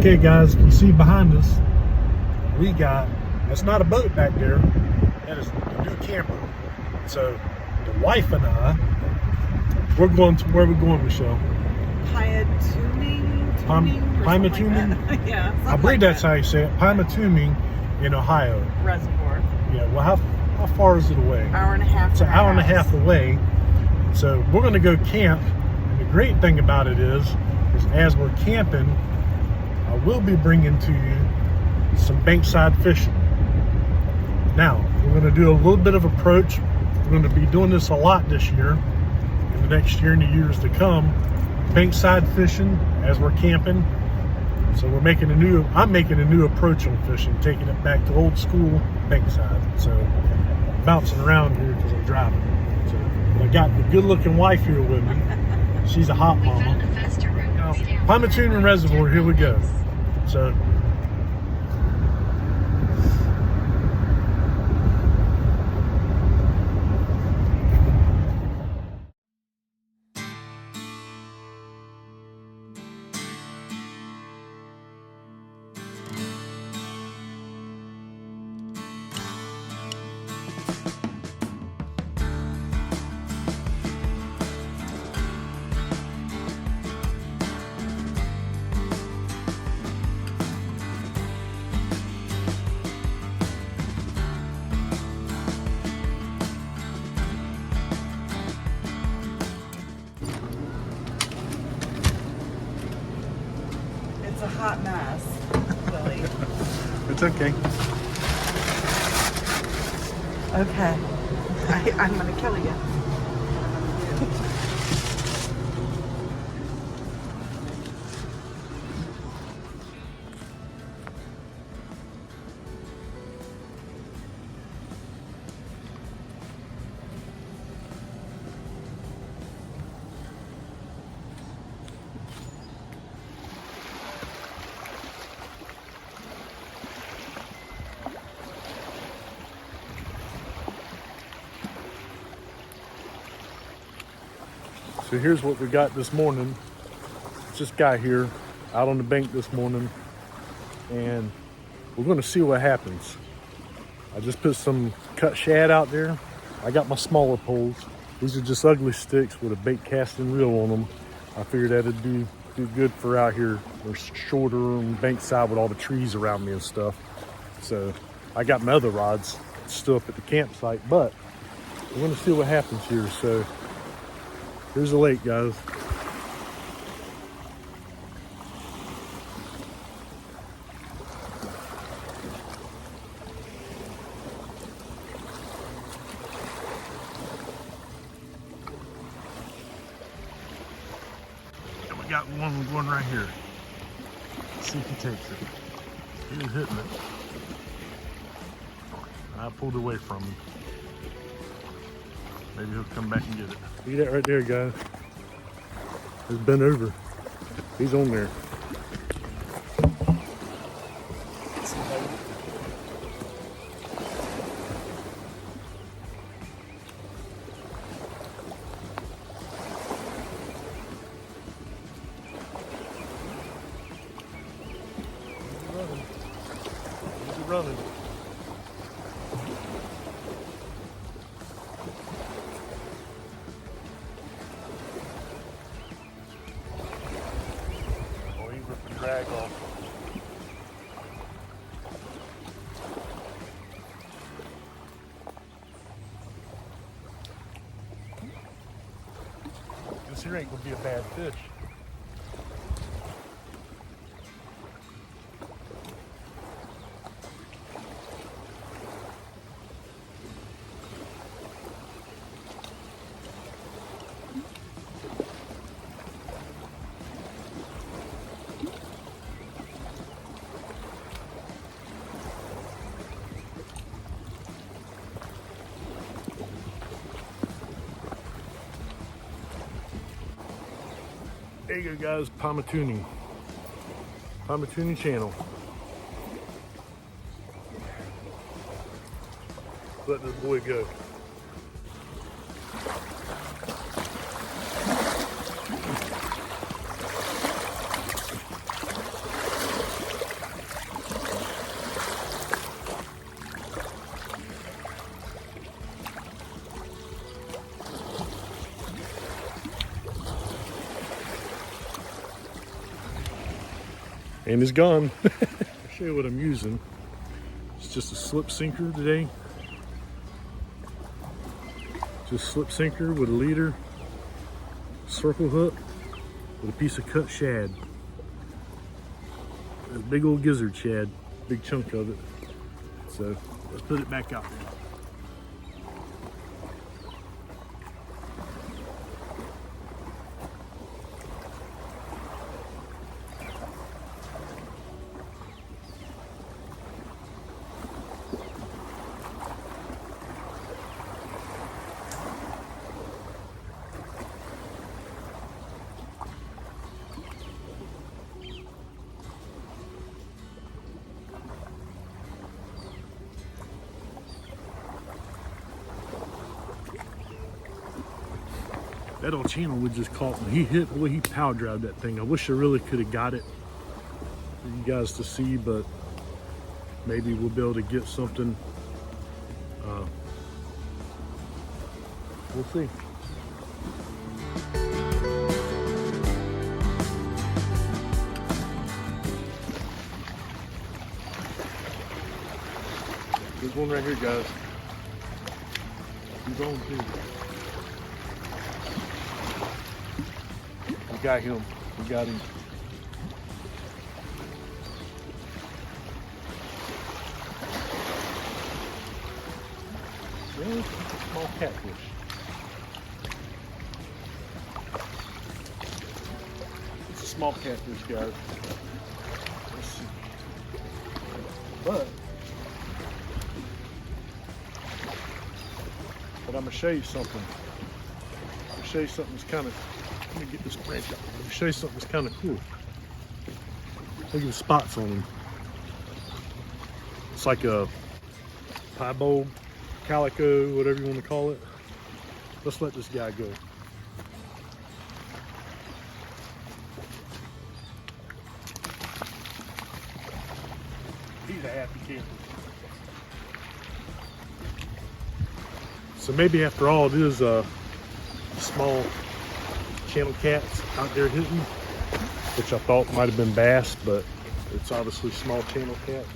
Okay guys, you can see behind us, we got, that's not a boat back there, that is a new camper. So the wife and I, we're going to, where are we going, Michelle? Pymatuning? Like yeah. I believe that's how you say it. Pymatuning in Ohio. Reservoir. Yeah, well how far is it away? Hour and a half. It's an hour and a half away. So we're going to go camp. And the great thing about it is as we're camping, I will be bringing to you some bankside fishing. Now, we're going to do a little bit of approach. We're going to be doing this a lot this year, and the next year and the years to come. Bankside fishing as we're camping. So I'm making a new approach on fishing, taking it back to old school bankside. So bouncing around here because I'm driving. So I got the good looking wife here with me. She's a hot mama. Pymatuning Reservoir, here we go. So It's a hot mess, Willie. it's okay. Okay. I'm gonna kill you. So here's what we got this morning. It's this guy here out on the bank this morning, and we're going to see what happens. I just put some cut shad out there. I got my smaller poles. These are just ugly sticks with a bait casting reel on them. I figured that'd do good for out here. They're shorter on the bank side with all the trees around me and stuff. So I got my other rods still up at the campsite, but we're going to see what happens here. So here's the lake, guys. And we got one going right here. Let's see if he takes it. He was hitting it. I pulled away from him. Maybe he'll come back and get it. See that right there, guys? It's bent over. He's on there. He's running. Drag off. This here ain't gonna be a bad fish. There you go, guys. Pymatuning channel. Let this boy go. And he's gone. I'll show you what I'm using. It's just a slip sinker today. Just slip sinker with a leader, circle hook, with a piece of cut shad. A big old gizzard shad, big chunk of it. So let's put it back out there. That old channel would just caught me. He hit, boy, he power drive that thing. I wish I really could have got it for you guys to see, but maybe we'll be able to get something. We'll see. There's one right here, guys. He's on too. We got him. We got him. Really? It's a small catfish. It's a small catfish, guys. Let's see. But I'm going to show you something. I'm going to show you something that's kind of, let me get this branch out. I'm going to show you something that's kind of cool. Look at the spots on him. It's like a piebald, calico, whatever you want to call it. Let's let this guy go. He's a happy camper. So maybe after all, it is small channel cats out there hitting, which I thought might have been bass, but it's obviously small channel cats.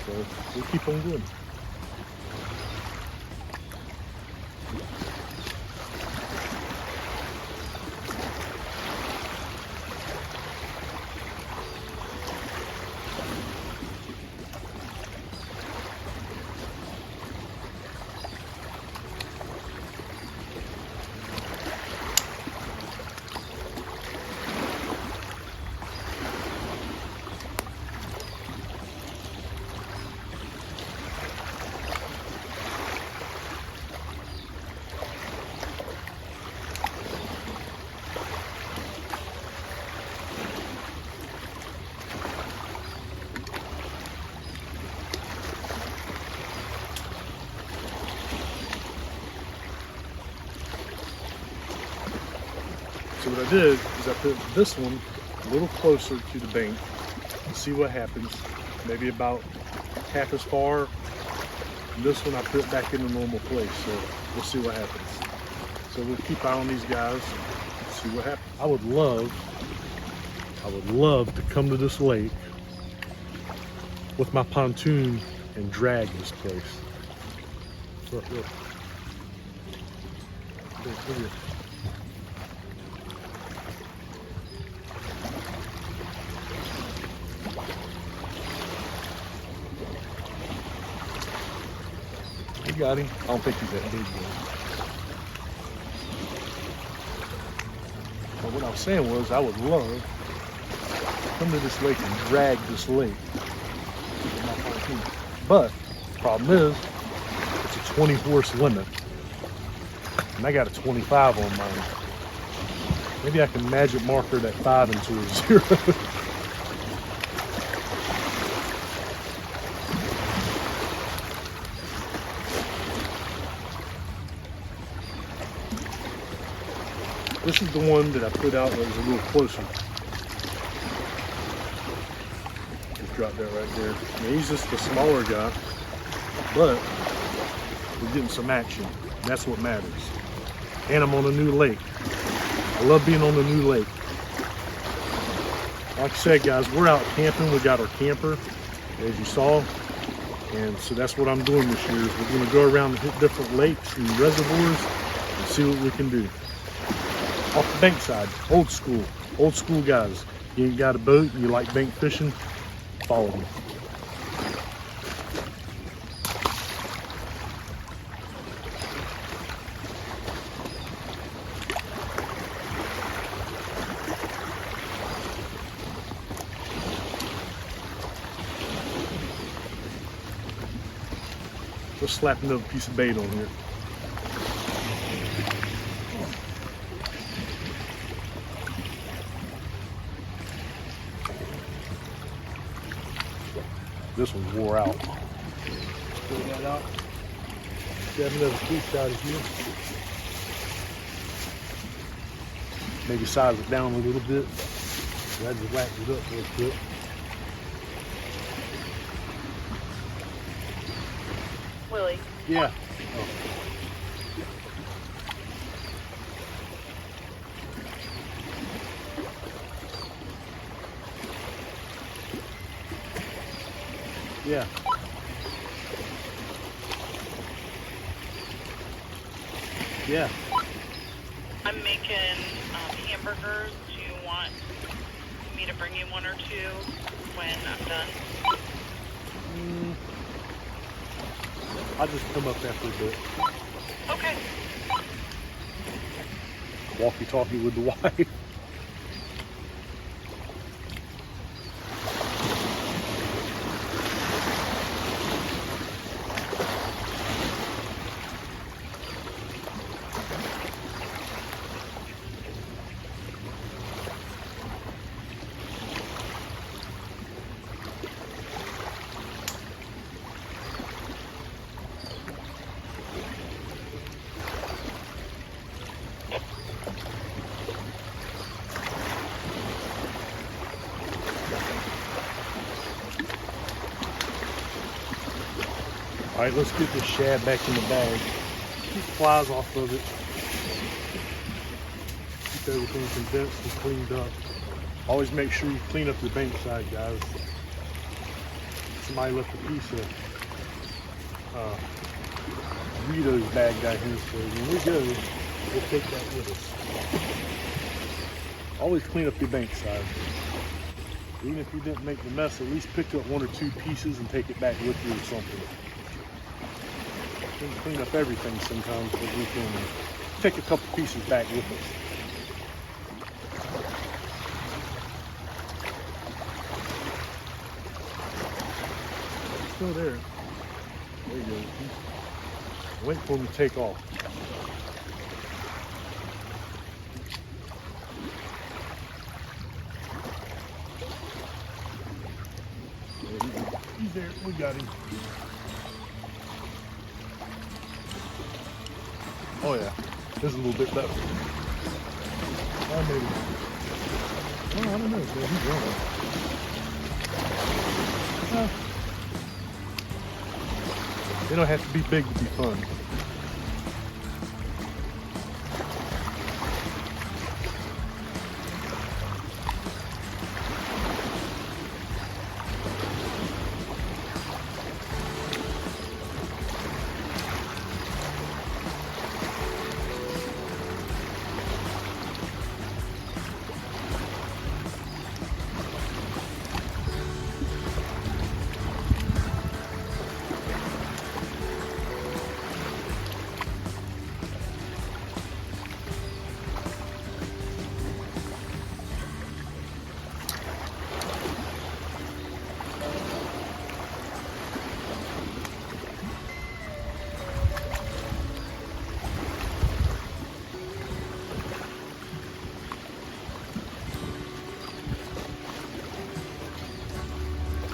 So we'll keep on going. So what I did is I put this one a little closer to the bank and see what happens. Maybe about half as far. And this one I put back in the normal place. So we'll see what happens. So we'll keep eye on these guys and see what happens. I would love to come to this lake with my pontoon and drag this place. Look, look. Look here. Got him. I don't think he's that big though. But what I was saying was I would love to come to this lake and drag this lake with my pontoon. But the problem is it's a 20 horse limit. And I got a 25 on mine. Maybe I can magic marker that 5 into a 0. This is the one that I put out that was a little closer. Just drop that right there. Now he's just the smaller guy, but we're getting some action. That's what matters. And I'm on a new lake. I love being on a new lake. Like I said, guys, we're out camping. We got our camper, as you saw. And so that's what I'm doing this year. Is we're going to go around and hit different lakes and reservoirs and see what we can do. Off the bank side, old school guys. You ain't got a boat and you like bank fishing, follow me. Let's slap another piece of bait on here. This one's wore out. Pull that out. Grab another piece out of here. Maybe size it down a little bit. That just whack it up real quick. Willie. Yeah. Oh. Yeah. Yeah. I'm making hamburgers. Do you want me to bring you one or two when I'm done? I'll just come up after a bit. Okay. Walkie-talkie with the wife. All right, let's get this shad back in the bag. Keep the flies off of it. Keep everything condensed and cleaned up. Always make sure you clean up your bank side, guys. Somebody left a piece of Doritos bag down here, so when we go, we'll take that with us. Always clean up your bank side. Even if you didn't make the mess, at least pick up one or two pieces and take it back with you or something. We can clean up everything sometimes, but we can take a couple pieces back with us. Still there. There you go. Wait for him to take off. He's there. We got him. Oh yeah, this is a little bit better. Oh, maybe. Oh, I don't know. So he's running. They don't have to be big to be fun.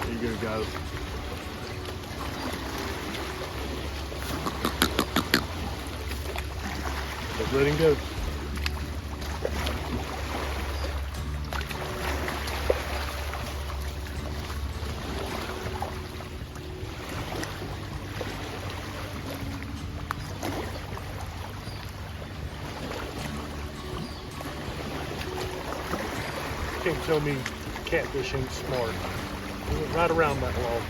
There you go, guys. Let's let him go. Can't tell me catfish ain't smart. We went right around that log.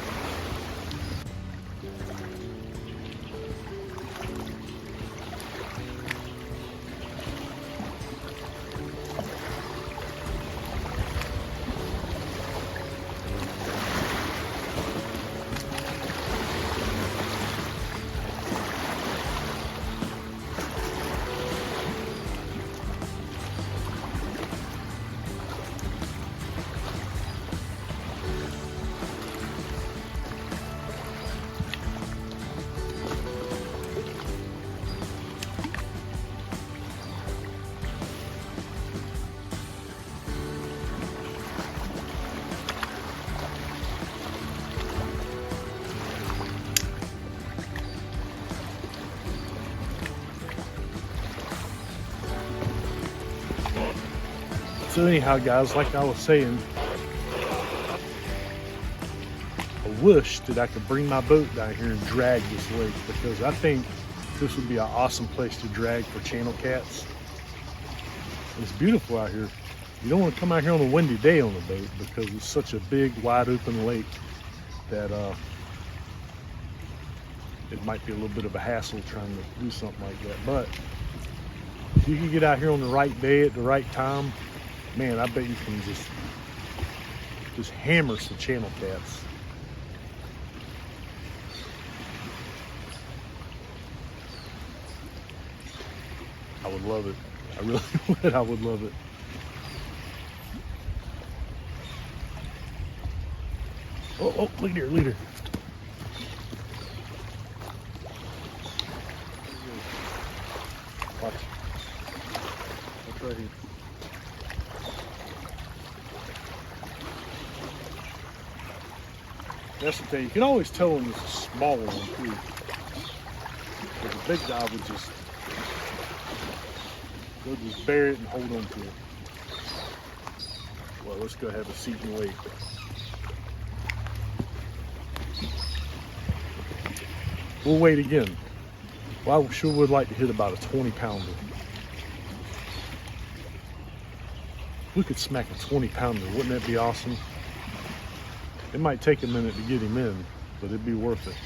So anyhow, guys, like I was saying, I wish that I could bring my boat down here and drag this lake, because I think this would be an awesome place to drag for channel cats. It's beautiful out here. You don't want to come out here on a windy day on the boat, because it's such a big, wide open lake that it might be a little bit of a hassle trying to do something like that. But if you can get out here on the right day at the right time, man, I bet you can just hammer some channel cats. I would love it. I really would. I would love it. Oh, look at her, look at her. Watch. Watch right here. That's the thing. You can always tell when it's a smaller one too. But the big guy would just, they'll just bear it and hold on to it. Well, let's go have a seat and wait. We'll wait again. Well, I sure would like to hit about a 20-pounder. We could smack a 20-pounder. Wouldn't that be awesome? It might take a minute to get him in, but it'd be worth it.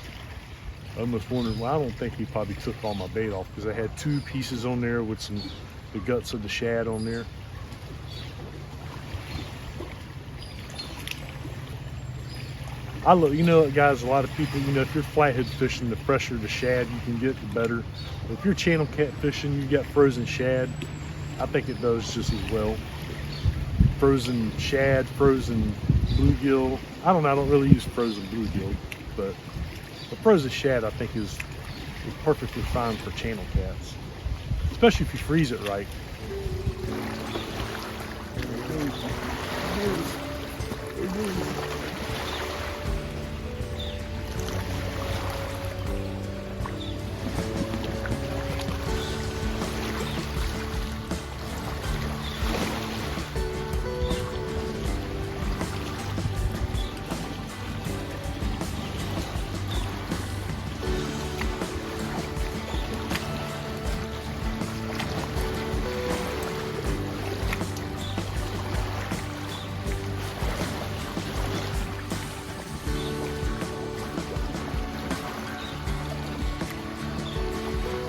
I almost wondered, well, I don't think he probably took all my bait off, because I had 2 pieces on there with the guts of the shad on there. You know, guys, a lot of people, you know, if you're flathead fishing, the fresher the shad you can get, the better. But if you're channel cat fishing, you got frozen shad, I think it does just as well. Frozen shad, frozen bluegill. I don't know, I don't really use frozen bluegill, but the frozen shad I think is perfectly fine for channel cats, especially if you freeze it right.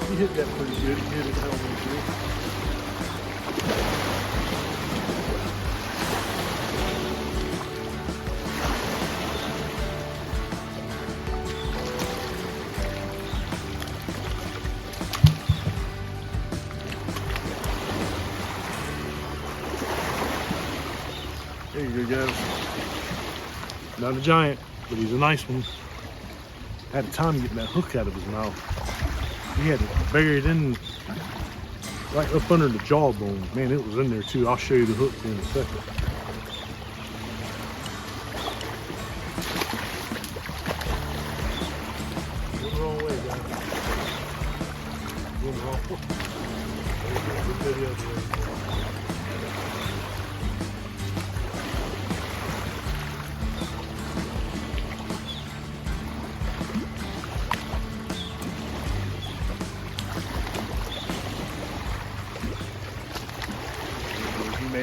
He hit that pretty good. He hit it hell good. There you go, guys. Not a giant, but he's a nice one. Had time getting that hook out of his mouth. He had it buried in right up under the jawbone. Man, it was in there too. I'll show you the hook in a second. Going the wrong way, guys. Going the wrong way. Good video today.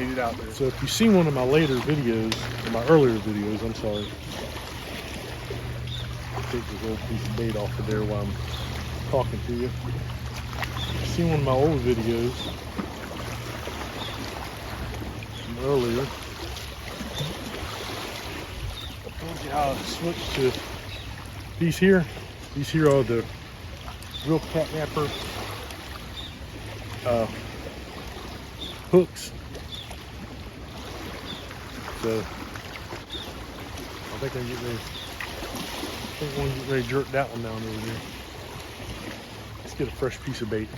made it out there. So if you've seen one of my later videos, or my earlier videos, I'm sorry. Take this old piece of bait off of there while I'm talking to you. If you've seen one of my old videos from earlier, I told you how I switched to these here. These here are the real catnapper hooks. So I think I'm getting ready. I think I'm getting ready to jerk that one down over there. Let's get a fresh piece of bait.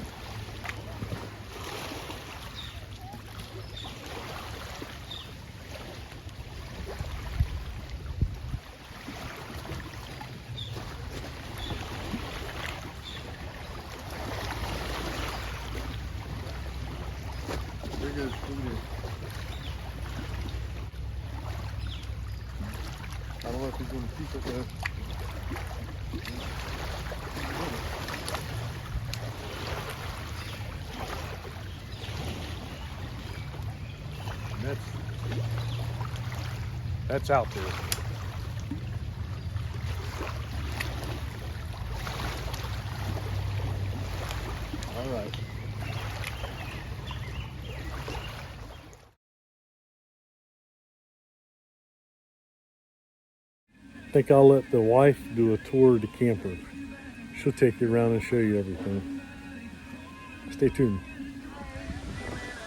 There goes. I don't know if he's going to keep it though. That's out there. All right. I think I'll let the wife do a tour of the camper. She'll take you around and show you everything. Stay tuned.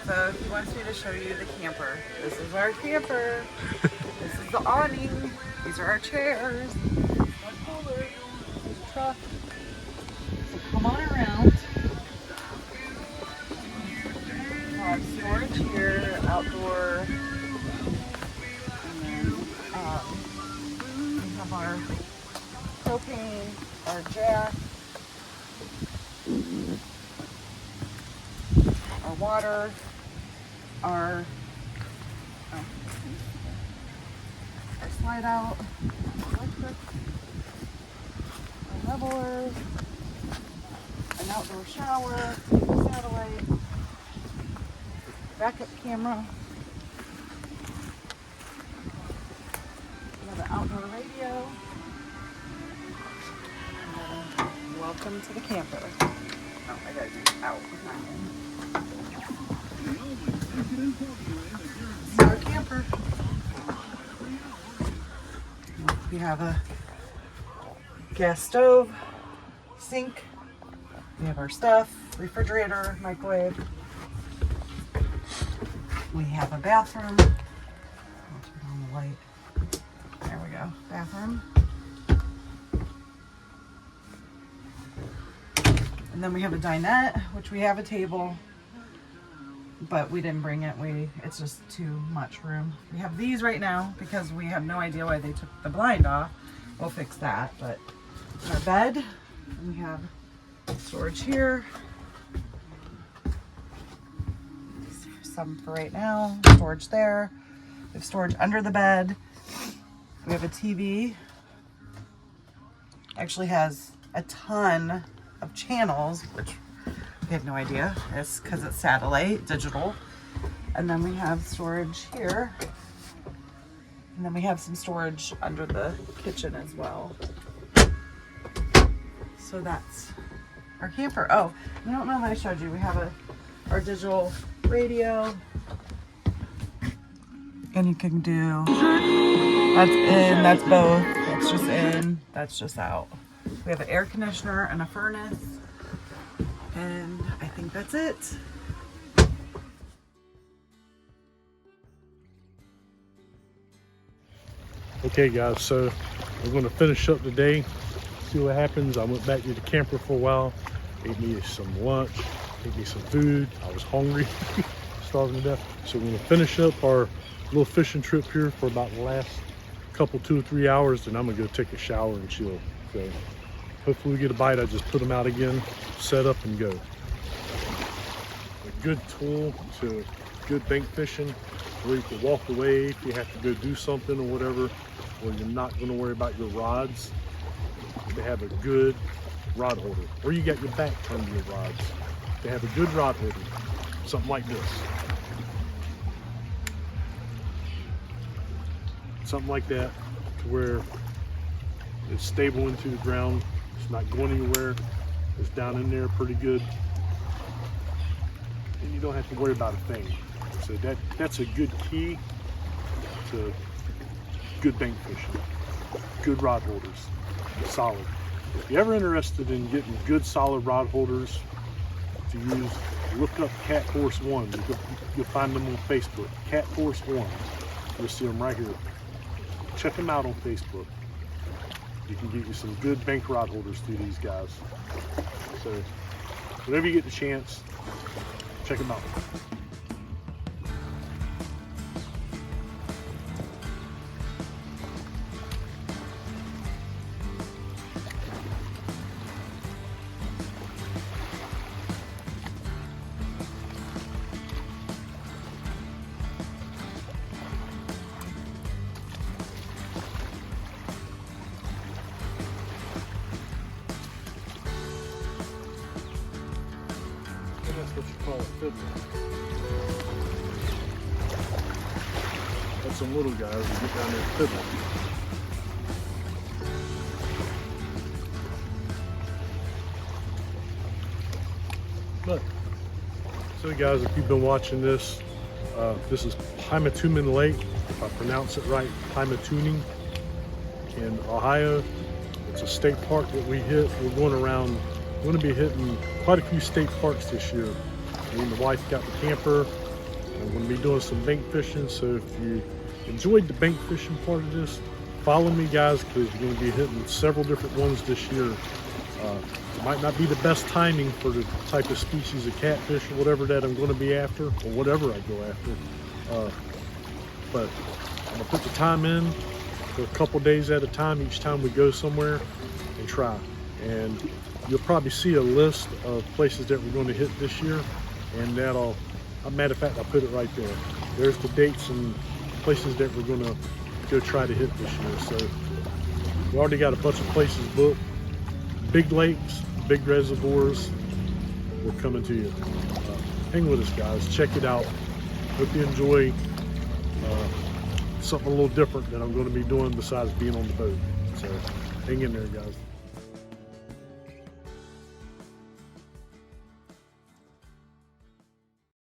So he wants me to show you the camper. This is our camper. This is the awning. These are our chairs. This is our cooler. This is the truck. So come on around. We have storage here, outdoor. And then we have our propane, our jack, our water, our slide out, electric, our levelers, an outdoor shower, satellite, backup camera, another outdoor radio. Welcome to the camper. Oh, I gotta do out, not in. This is our camper. We have a gas stove, sink. We have our stuff, refrigerator, microwave. We have a bathroom. I'll turn on the light. There we go, bathroom. And then we have a dinette, which we have a table, but we didn't bring it. It's just too much room. We have these right now because we have no idea why they took the blind off. We'll fix that, but our bed, and we have storage here. Some for right now, storage there. We have storage under the bed. We have a TV. Actually has a ton of channels, which we had no idea. It's because it's satellite, digital. And then we have storage here. And then we have some storage under the kitchen as well. So that's our camper. Oh, I don't know if I showed you. We have our digital radio. And you can do, that's in, that's both. That's just in, that's just out. We have an air conditioner and a furnace. And I think that's it. Okay guys, so we're going to finish up today, see what happens. I went back to the camper for a while, ate me some lunch, ate me some food. I was hungry, starving to death. So we're going to finish up our little fishing trip here for about the last couple, 2 or 3 hours, then I'm going to go take a shower and chill. So hopefully we get a bite. I just put them out again, set up and go. A good tool to good bank fishing, where you can walk away if you have to go do something or whatever, or you're not going to worry about your rods. They have a good rod holder, or you got your back turned to your rods. They have a good rod holder, something like this. something like that, to where it's stable into the ground. It's not going anywhere. It's down in there pretty good, and you don't have to worry about a thing. So that's a good key to good bank fishing, good rod holders, solid. If you're ever interested in getting good solid rod holders to use, look up Cat Force 1. You'll find them on Facebook. Cat Force 1. You'll see them right here. Check them out on Facebook. You can get you some good bank rod holders through these guys. So whenever you get the chance, check them out. That's what you call a fiddler. That's some little guys that get down there fiddling. Look. So guys, if you've been watching this, this is Pymatuning Lake, if I pronounce it right, Pymatuning in Ohio. It's a state park that we hit. We're going to be hitting quite a few state parks this year. Me and the wife got the camper. I'm going to be doing some bank fishing, so if you enjoyed the bank fishing part of this, follow me guys, because you're going to be hitting several different ones this year. It might not be the best timing for the type of species of catfish or whatever that I'm going to be after, or whatever I go after. But I'm going to put the time in for a couple days at a time each time we go somewhere and try. And you'll probably see a list of places that we're going to hit this year, and that'll, as a matter of fact, I'll put it right there. There's the dates and places that we're going to go try to hit this year. So we already got a bunch of places booked. Big lakes, big reservoirs, we're coming to you. Hang with us guys, check it out. Hope you enjoy something a little different that I'm going to be doing besides being on the boat. So hang in there guys.